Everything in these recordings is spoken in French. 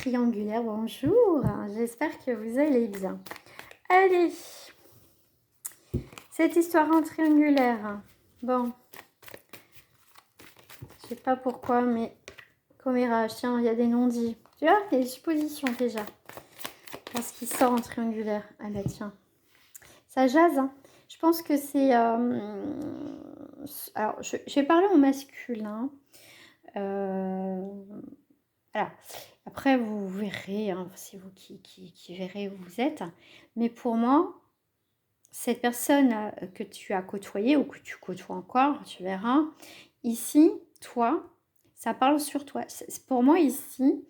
triangulaire, bonjour, j'espère que vous allez bien. Allez, cette histoire en triangulaire, bon, je sais pas pourquoi, mais commérage, tiens, il y a des non-dits. Tu vois, il y a des suppositions déjà. Parce qu'il sort en triangulaire. Ah bah tiens, ça jase, hein. Je pense que c'est... alors, je vais parler au masculin. Voilà. Après, vous verrez, hein, c'est vous qui verrez où vous êtes. Mais pour moi, cette personne que tu as côtoyée ou que tu côtoies encore, tu verras, ici, toi, ça parle sur toi. Pour moi, ici,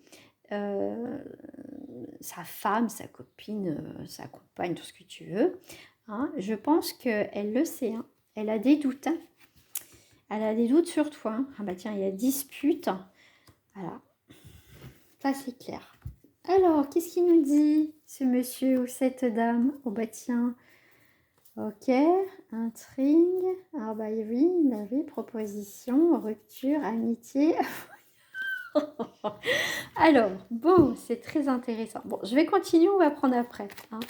sa femme, sa copine, sa compagne, tout ce que tu veux, hein, je pense qu'elle le sait. Hein. Elle a des doutes. Hein. Elle a des doutes sur toi. Hein. Ah bah tiens, il y a dispute. Voilà. Ça, c'est clair. Alors, qu'est-ce qu'il nous dit, ce monsieur ou cette dame? Oh bah tiens, ok, intrigue. Ah bah oui, proposition, rupture, amitié. Alors, bon, c'est très intéressant. Bon, je vais continuer, on va prendre après. Hein.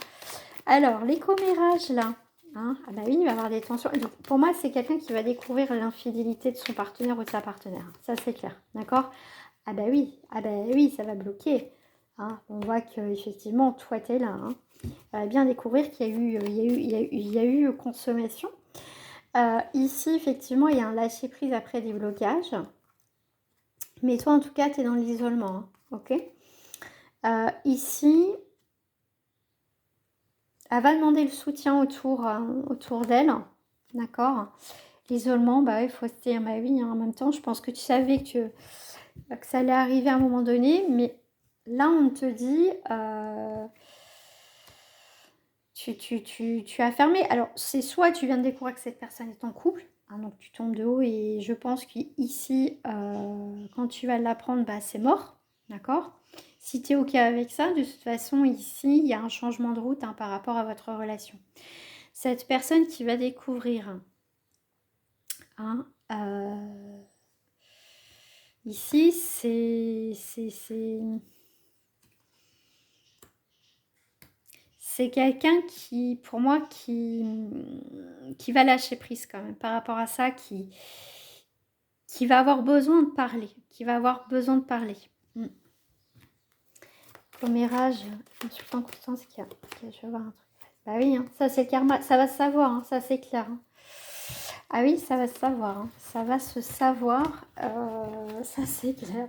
Alors, les commérages là. Hein, ah bah oui, il va y avoir des tensions. Donc, pour moi, c'est quelqu'un qui va découvrir l'infidélité de son partenaire ou de sa partenaire. Ça, c'est clair. D'accord? Ah bah oui, ça va bloquer. Hein, on voit qu'effectivement, toi, tu es là. Hein. On va bien découvrir qu'il y a eu, il y a eu consommation. Ici, effectivement, il y a un lâcher-prise après des blocages. Mais toi, en tout cas, tu es dans l'isolement. Hein, ok. Ici, elle va demander le soutien autour d'elle. D'accord. L'isolement, bah il faut se dire, bah oui, hein, en même temps, je pense que tu savais que ça allait arriver à un moment donné, mais là, on te dit, tu as fermé. Alors, c'est soit tu viens de découvrir que cette personne est en couple, hein, donc tu tombes de haut, et je pense qu'ici, quand tu vas l'apprendre, bah c'est mort, d'accord? Si tu es OK avec ça, de toute façon, ici, il y a un changement de route hein, par rapport à votre relation. Cette personne qui va découvrir, hein, ici, c'est quelqu'un qui, pour moi, qui va lâcher prise quand même par rapport à ça, qui va avoir besoin de parler, Commérage, consultant Constance qui a, je vais voir un truc. Bah oui, hein, ça c'est le karma, ça va se savoir, hein, ça c'est clair. Hein. Ah oui, ça va se savoir, hein, ça va se savoir, ça c'est clair.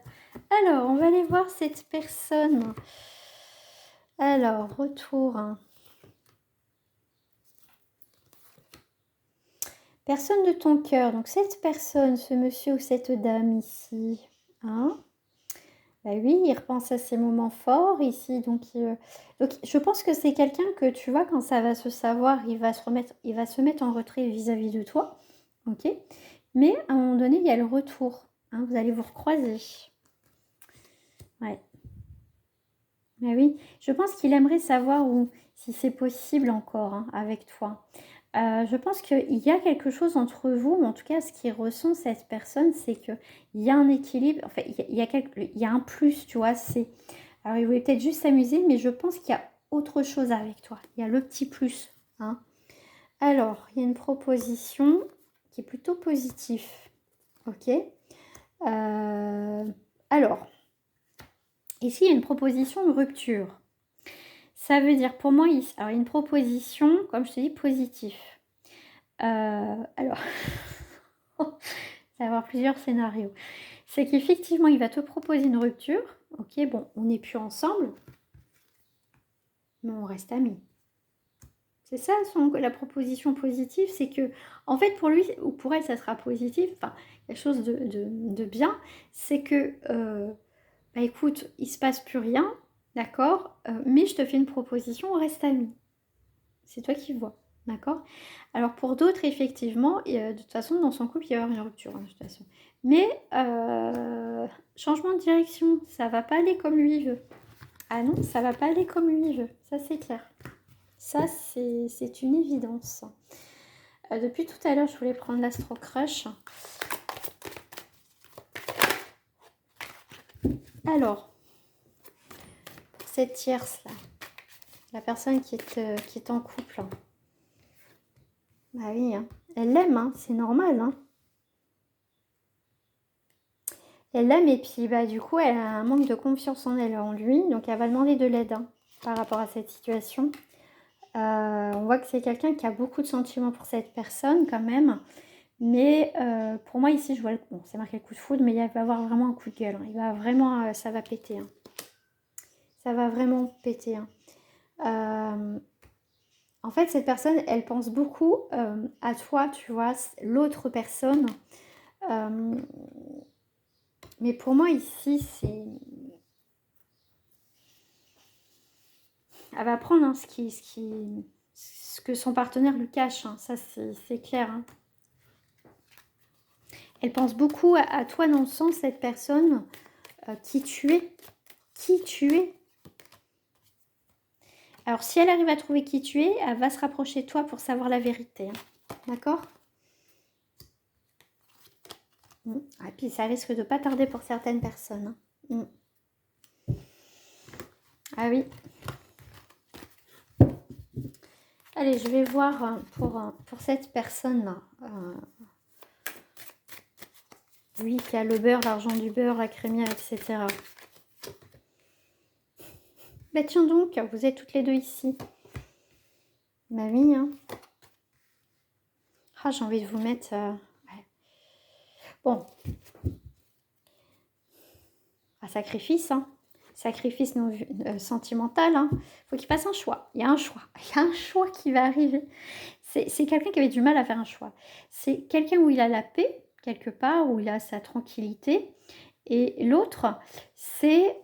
Alors, on va aller voir cette personne. Alors, retour. Hein. Personne de ton cœur, donc cette personne, ce monsieur ou cette dame ici, hein, bah oui, il repense à ses moments forts ici, donc je pense que c'est quelqu'un que tu vois quand ça va se savoir, il va se mettre en retrait vis-à-vis de toi, ok. Mais à un moment donné, il y a le retour, hein, vous allez vous recroiser. Ouais. Bah oui, je pense qu'il aimerait savoir si c'est possible encore hein, avec toi. Je pense qu'il y a quelque chose entre vous, mais en tout cas, ce qu'il ressent cette personne, c'est qu'il y a un équilibre, enfin, il y a un plus, tu vois, alors, il voulait peut-être juste s'amuser, mais je pense qu'il y a autre chose avec toi. Il y a le petit plus. Hein. Alors, il y a une proposition qui est plutôt positive. Ok. Alors, ici, il y a une proposition de rupture. Ça veut dire, pour moi, alors, une proposition, comme je te dis, positive. Alors, ça va avoir plusieurs scénarios. C'est qu'effectivement, il va te proposer une rupture. Ok, bon, on n'est plus ensemble, mais on reste amis. C'est ça la proposition positive, c'est que, en fait, pour lui ou pour elle, ça sera positif. Enfin, quelque chose de bien, c'est que, bah écoute, il se passe plus rien, d'accord, mais je te fais une proposition, on reste amis. C'est toi qui vois. D'accord. Alors pour d'autres, effectivement, de toute façon, dans son couple, il y avoir une rupture, hein, de toute façon. Mais changement de direction, ça va pas aller comme lui veut. Ah non, ça va pas aller comme lui veut. Ça, c'est clair. Ça, c'est une évidence. Depuis tout à l'heure, je voulais prendre l'Astro Crush. Alors, cette tierce là. La personne qui est en couple. Bah oui, hein. Elle l'aime, hein, c'est normal. Hein. Elle l'aime et puis bah, du coup, elle a un manque de confiance en elle, en lui. Donc, elle va demander de l'aide hein, par rapport à cette situation. On voit que c'est quelqu'un qui a beaucoup de sentiments pour cette personne quand même. Mais pour moi, ici, je vois... Bon, c'est marqué le coup de foudre, mais il va avoir vraiment un coup de gueule. Hein. Il va vraiment... ça va péter. Hein. Ça va vraiment péter. Hein. En fait, cette personne, elle pense beaucoup à toi, tu vois, l'autre personne. Mais pour moi, ici, c'est... Elle va prendre hein, ce que son partenaire lui cache. Hein. Ça, c'est clair. Hein. Elle pense beaucoup à toi dans le sens, cette personne, qui tu es. Qui tu es. Alors, si elle arrive à trouver qui tu es, elle va se rapprocher de toi pour savoir la vérité. Hein. D'accord ? Et puis, ça risque de pas tarder pour certaines personnes. Hein. Ah oui. Allez, je vais voir pour cette personne-là. Oui, qui a le beurre, l'argent du beurre, la crémière, etc. Bah tiens donc, vous êtes toutes les deux ici. Bah oui, hein. Ah, j'ai envie de vous mettre... ouais. Bon. Un sacrifice, hein. Sacrifice sentimental, hein. Faut qu'il fasse un choix. Il y a un choix. Il y a un choix qui va arriver. C'est quelqu'un qui avait du mal à faire un choix. C'est quelqu'un où il a la paix, quelque part, où il a sa tranquillité. Et l'autre, c'est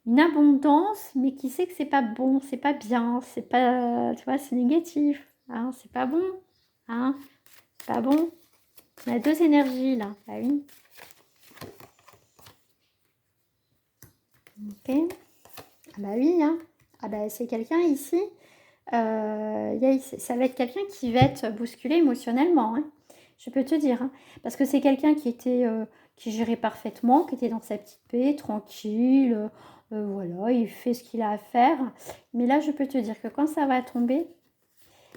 une abondance, mais qui sait que c'est pas bon, c'est pas bien, c'est pas, tu vois, c'est négatif, hein, c'est pas bon, hein, c'est pas bon. On a deux énergies là, ah oui. Ok, ah bah oui, hein. Ah bah c'est quelqu'un ici, ça va être quelqu'un qui va être bousculé émotionnellement, hein. Je peux te dire, hein, parce que c'est quelqu'un qui gérait parfaitement, qui était dans sa petite paix, tranquille, voilà, il fait ce qu'il a à faire. Mais là, je peux te dire que quand ça va tomber,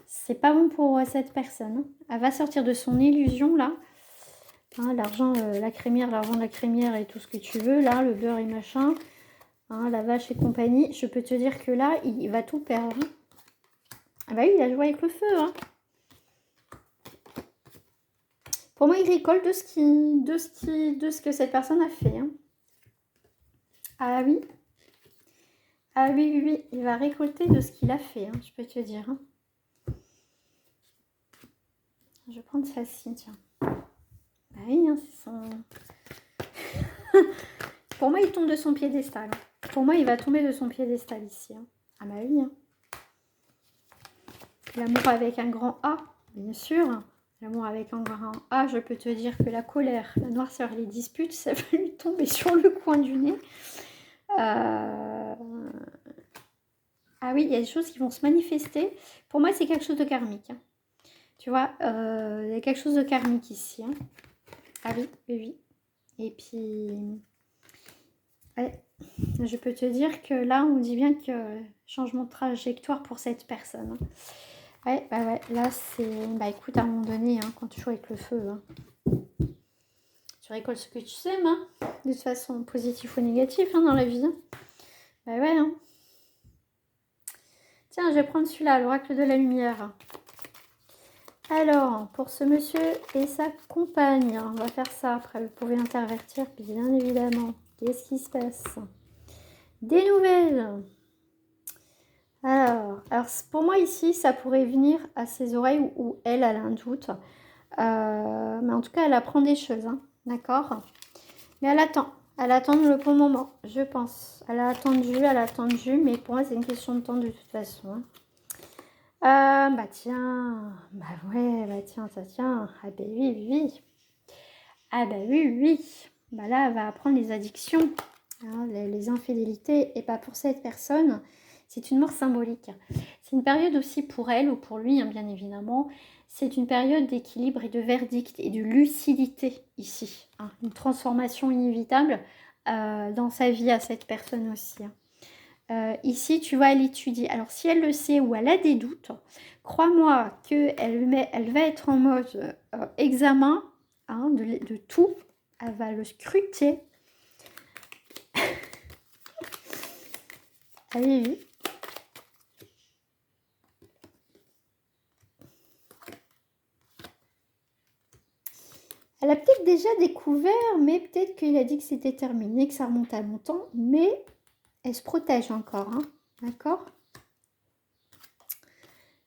c'est pas bon pour cette personne. Hein. Elle va sortir de son illusion, là. Hein, l'argent, la crémière, l'argent de la crémière et tout ce que tu veux, là, le beurre et machin, hein, la vache et compagnie. Je peux te dire que là, il va tout perdre. Hein. Ah bah oui, il a joué avec le feu, hein. Pour moi, il récolte de ce que cette personne a fait. Hein. Ah oui. Ah oui, oui, oui. Il va récolter de ce qu'il a fait, hein, je peux te dire. Hein. Je vais prendre celle-ci, tiens. Ah oui, hein, c'est son... Pour moi, il tombe de son piédestal. Pour moi, il va tomber de son piédestal ici. Hein. Ah bah oui. Hein. L'amour avec un grand A, bien sûr. L'amour avec un grand A, je peux te dire que la colère, la noirceur, les disputes, ça va lui tomber sur le coin du nez. Ah oui, il y a des choses qui vont se manifester. Pour moi, c'est quelque chose de karmique. Hein. Tu vois, il y a quelque chose de karmique ici. Hein. Ah oui, oui, oui. Et puis, ouais, je peux te dire que là, on dit bien que changement de trajectoire pour cette personne. Hein. Ouais, bah ouais, là c'est... Bah écoute, à un moment donné, hein, quand tu joues avec le feu, hein, tu récoltes ce que tu sèmes, hein, de toute façon, positif ou négatif, hein, dans la vie. Hein. Bah ouais, hein. Tiens, je vais prendre celui-là, l'oracle de la lumière. Alors, pour ce monsieur et sa compagne, on va faire ça, après vous pouvez intervertir, bien évidemment. Qu'est-ce qui se passe? Des nouvelles. Alors, pour moi ici, ça pourrait venir à ses oreilles où elle a un doute. Mais en tout cas, elle apprend des choses, hein, d'accord? Mais elle attend le bon moment, je pense. Elle a attendu, mais pour moi, c'est une question de temps de toute façon. Hein. Bah tiens, bah ouais, bah tiens, ça tient. Ah bah oui, oui. Ah bah oui, oui. Bah là, elle va apprendre les addictions, hein, les infidélités, et pas pour cette personne. C'est une mort symbolique. C'est une période aussi pour elle ou pour lui, hein, bien évidemment. C'est une période d'équilibre et de verdict et de lucidité ici. Hein. Une transformation inévitable dans sa vie à cette personne aussi, hein. Ici, tu vois, elle étudie. Alors, si elle le sait ou elle a des doutes, crois-moi elle va être en mode examen, hein, de tout. Elle va le scruter. Allez, oui. Elle a peut-être déjà découvert, mais peut-être qu'il a dit que c'était terminé, que ça remonte à longtemps. Mais elle se protège encore, hein. D'accord?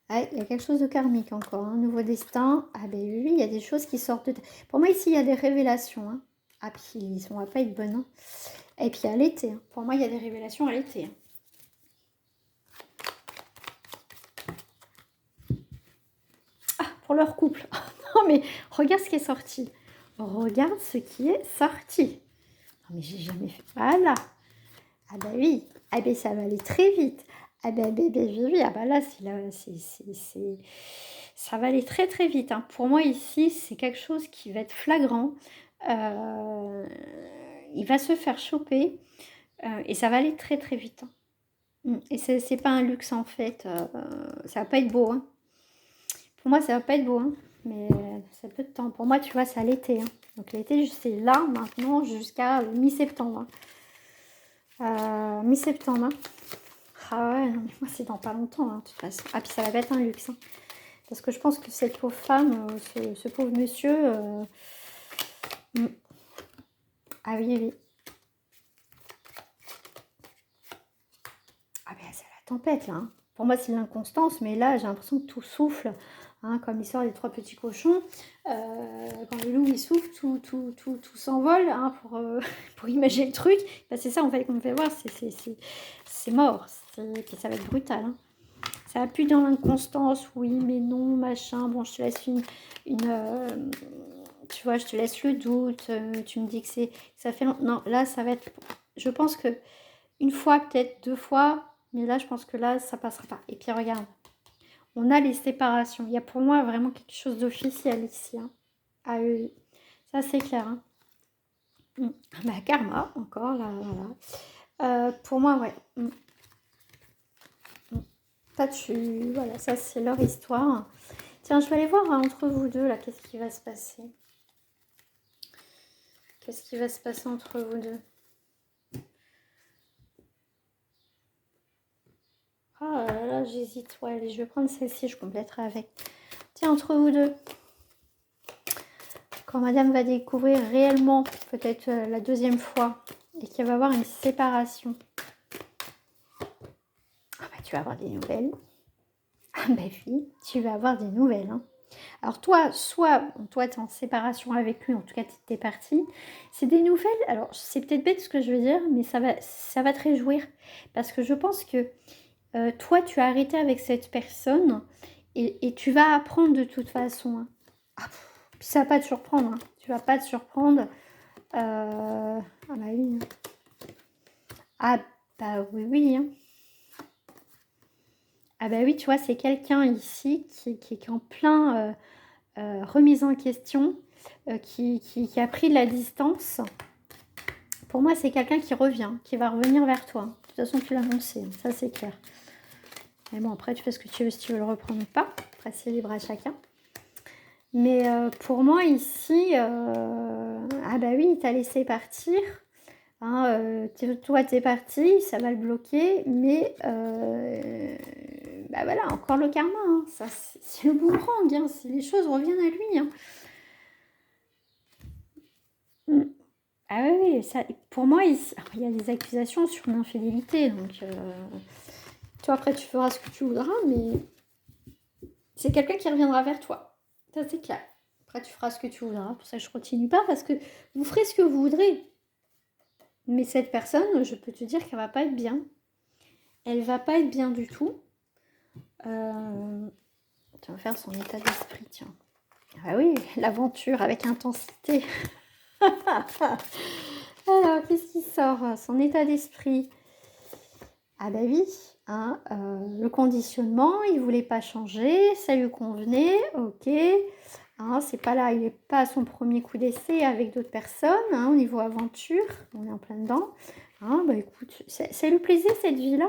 Ah, il y a quelque chose de karmique encore, un nouveau destin. Ah ben oui, il y a des choses qui sortent de... Pour moi, ici, il y a des révélations, hein. Ah, puis on va pas être bonne, hein. Et puis à l'été, hein. Pour moi, il y a des révélations à l'été, hein. Ah, pour leur couple. Non, mais regarde ce qui est sorti. Regarde ce qui est sorti. Non, mais j'ai jamais fait... Voilà. Ah bah oui. Ah ben ça va aller très vite. Ah ben bébé, oui. Ah bah là, ça va aller très très vite, hein. Pour moi, ici, c'est quelque chose qui va être flagrant. Euh, Il va se faire choper et ça va aller très très vite, hein. Et c'est pas un luxe en fait. Ça va pas être beau, hein. Pour moi, ça va pas être beau, hein. Mais ça peut de temps. Pour moi, tu vois, c'est à l'été, hein. Donc l'été, c'est là maintenant jusqu'à mi-septembre, hein. Mi-septembre, hein. Ah ouais, non, mais moi, c'est dans pas longtemps, hein, de toute façon. Ah, puis ça va être un luxe, hein. Parce que je pense que cette pauvre femme, ce pauvre monsieur... hmm. Ah oui, oui. Ah ben c'est la tempête là, hein. Pour moi c'est l'inconstance, mais là j'ai l'impression que tout souffle, hein, comme l'histoire des trois petits cochons. Quand le loup il souffle, tout s'envole, hein, pour imaginer le truc. Ben, c'est ça en fait qu'on me fait voir, c'est mort, puis ça va être brutal, hein. Ça va plus dans l'inconstance, oui mais non, machin, bon je te laisse tu vois, je te laisse le doute, tu me dis que ça fait non, là ça va être, je pense que une fois, peut-être deux fois, mais là, je pense que là, ça passera pas. Et puis, regarde, on a les séparations. Il y a pour moi vraiment quelque chose d'officiel ici, hein. Ah oui, ça, c'est clair, hein. Bah, karma, encore, là, voilà. Pour moi, ouais. Pas dessus. Voilà, ça, c'est leur histoire. Tiens, je vais aller voir, hein, entre vous deux, là, qu'est-ce qui va se passer. Qu'est-ce qui va se passer entre vous deux? Ah là là, j'hésite. Ouais, allez, je vais prendre celle-ci, je compléterai avec. Tiens, entre vous deux. Quand madame va découvrir réellement, peut-être la deuxième fois, et qu'il va y avoir une séparation. Ah bah, tu vas avoir des nouvelles. Ah bah oui, tu vas avoir des nouvelles, hein. Alors toi, toi tu es en séparation avec lui, en tout cas tu es partie. C'est des nouvelles, alors c'est peut-être bête ce que je veux dire, mais ça va te réjouir. Parce que je pense que toi tu as arrêté avec cette personne et tu vas apprendre de toute façon, hein. Ah, puis ça va pas te surprendre, hein. Tu vas pas te surprendre. Ah bah oui. Ah bah oui, oui, hein. Ah bah oui, tu vois, c'est quelqu'un ici qui est en plein remise en question, qui a pris de la distance. Pour moi, c'est quelqu'un qui revient, qui va revenir vers toi. De toute façon, tu l'as annoncé, hein, ça c'est clair. Mais bon, après, tu fais ce que tu veux, si tu veux le reprendre ou pas. Après, c'est libre à chacun. Mais pour moi, ici, ah bah oui, il t'a laissé partir. Hein, toi, t'es parti, ça va le bloquer, mais bah voilà, encore le karma, hein. Ça, c'est le boomerang, hein. Les choses reviennent à lui, hein. Mm. Ah oui, oui, ça, pour moi, il y a des accusations sur l'infidélité, donc toi, après, tu feras ce que tu voudras, mais c'est quelqu'un qui reviendra vers toi. Ça, c'est clair. Après, tu feras ce que tu voudras. Pour ça, je continue pas, parce que vous ferez ce que vous voudrez. Mais cette personne, je peux te dire qu'elle va pas être bien. Elle va pas être bien du tout. Tu vas faire son état d'esprit, tiens. Ah oui, l'aventure avec intensité. Alors, qu'est-ce qui sort? Son état d'esprit. Ah bah oui, hein, le conditionnement, il voulait pas changer, ça lui convenait, ok. Hein, c'est pas là, il n'est pas à son premier coup d'essai avec d'autres personnes, hein, au niveau aventure, on est en plein dedans. Hein, bah écoute, ça lui plaisait cette vie-là.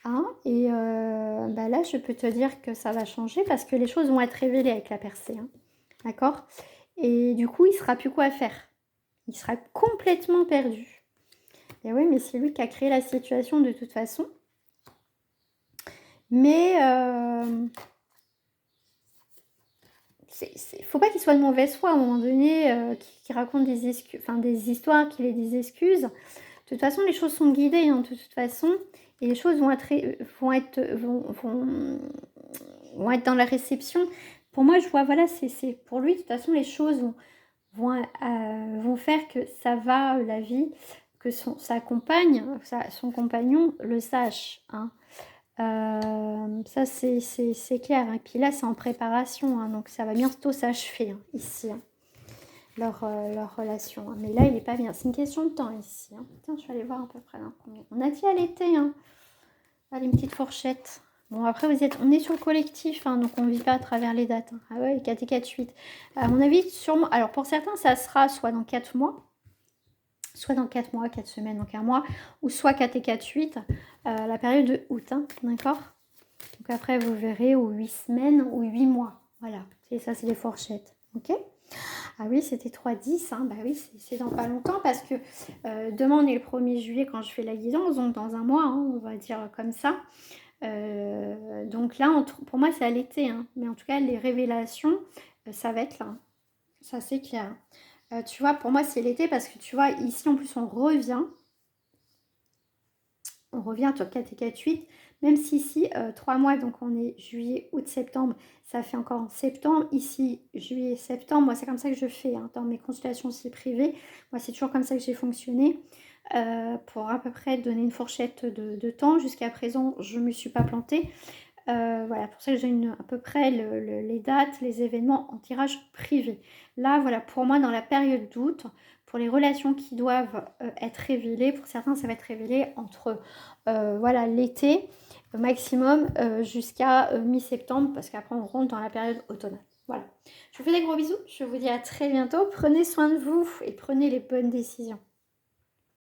Hein, et bah là, je peux te dire que ça va changer parce que les choses vont être révélées avec la percée. Hein, d'accord? Et du coup, il ne saura plus quoi faire. Il sera complètement perdu. Et oui, mais c'est lui qui a créé la situation de toute façon. Mais faut pas qu'il soit de mauvaise foi à un moment donné, qu'il raconte des excuses, enfin des histoires, qu'il ait des excuses. De toute façon, les choses sont guidées, hein, de toute façon, et les choses vont être dans la réception. Pour moi, je vois, voilà, c'est pour lui, de toute façon, les choses vont faire que ça va, la vie, que sa compagne, son compagnon le sache. Hein. Ça, c'est clair. Et puis là, c'est en préparation, hein, donc ça va bientôt s'achever, hein, ici, hein, leur relation. Hein. Mais là, il n'est pas bien. C'est une question de temps ici. Hein. Tiens, je vais aller voir à peu près là, combien. On a dit à l'été. Hein. Allez, une petite fourchette. Bon, après, on est sur le collectif, hein, donc on ne vit pas à travers les dates. Hein. Ah ouais, 4 et 4, 8. À mon avis, sûrement. Alors, pour certains, ça sera soit dans 4 mois, soit dans 4 mois, 4 semaines, donc un mois, ou soit 4 et 4, 8, la période de août, hein, d'accord? Donc après, vous verrez, ou 8 semaines, ou 8 mois. Voilà, et ça, c'est les fourchettes, ok? Ah oui, c'était 3-10, hein. Bah oui, c'est dans pas longtemps, parce que demain, on est le 1er juillet quand je fais la guidance, donc dans un mois, hein, on va dire comme ça. Donc là, pour moi, c'est à l'été, hein. Mais en tout cas, les révélations, ça va être là. Ça, c'est clair. Tu vois, pour moi, c'est l'été parce que tu vois, ici, en plus, on revient. On revient sur 4 et 4, 8. Même si ici, 3 mois, donc on est juillet, août, septembre, ça fait encore en septembre. Ici, juillet, septembre, moi, c'est comme ça que je fais hein, dans mes consultations aussi privées. Moi, c'est toujours comme ça que j'ai fonctionné. Pour à peu près donner une fourchette de temps. Jusqu'à présent, je ne me suis pas plantée. Voilà, pour ça que j'ai à peu près les dates, les événements en tirage privé. Là, voilà, pour moi, dans la période d'août, pour les relations qui doivent être révélées, pour certains, ça va être révélé entre voilà, l'été maximum jusqu'à mi-septembre, parce qu'après, on rentre dans la période automnale. Voilà. Je vous fais des gros bisous. Je vous dis à très bientôt. Prenez soin de vous et prenez les bonnes décisions.